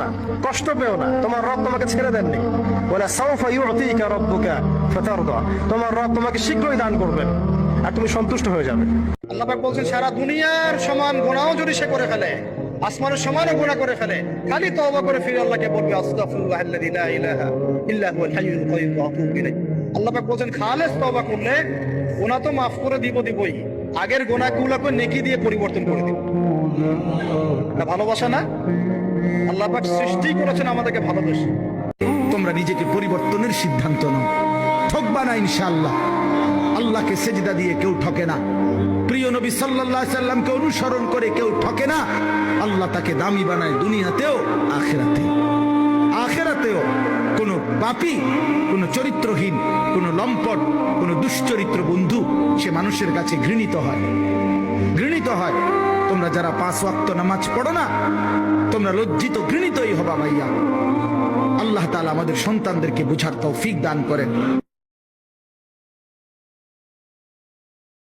না, কষ্ট পেও না, তোমার রব তোমাকে ছেড়ে দেননি। ওয়ালা সাউফা ইউতিকা রাব্বুকা ফাতারদা, তোমার রব তোমাকে শীঘ্রই দান করবেন আর তুমি সন্তুষ্ট হয়ে যাবে। আল্লাহ পাক বলছেন সারা দুনিয়ার সমান গুনাহও যদি সে করে ফেলে, আসমানের সমানও গুনাহ করে ফেলে, খালি তওবা করে ফিরে আল্লাহকে বলবে আস্তাগফিরুল্লাহাল্লাযী লা ইলাহা ইল্লা হুয়াল হাইয়ুল কাইয়্যুম ওয়া আতুবু ইলাইহি। আল্লাহ পাক বলছেন খালেস তওবা করলে গুনাহ তো মাফ করে দিবই, আগের গুনাহগুলোকে নেকি দিয়ে পরিবর্তন করে দিব। এটা ভালোবাসা না? আল্লাহ পাক সৃষ্টি করেছেন আমাদেরকে ভালোবেসে। তোমরা নিজেকে পরিবর্তনের সিদ্ধান্ত নাও, ঠকবা না ইনশাআল্লাহ। আল্লাহকে সেজদা দিয়ে কেউ ঠকে না, প্রিয় নবী সাল্লাল্লাহু আলাইহি সাল্লামকে অনুসরণ করে কেউ ঠকে না। আল্লাহ তাকে দামি বানায় দুনিয়াতেও আখিরাতেও। আখিরাতেও কোন পাপী, কোন চরিত্রহীন, কোন লম্পট, কোন দুশ্চরিত্র বন্ধু সে মানুষের কাছে ঘৃণিত হয়, ঘৃণিত হয়। তোমরা যারা 5 ওয়াক্ত নামাজ পড়ো না, তোমরা লজ্জিত ঘৃণিতই হবা ভাইয়া। আল্লাহ তাআলা আমাদের সন্তানদেরকে বুঝার তৌফিক দান করেন।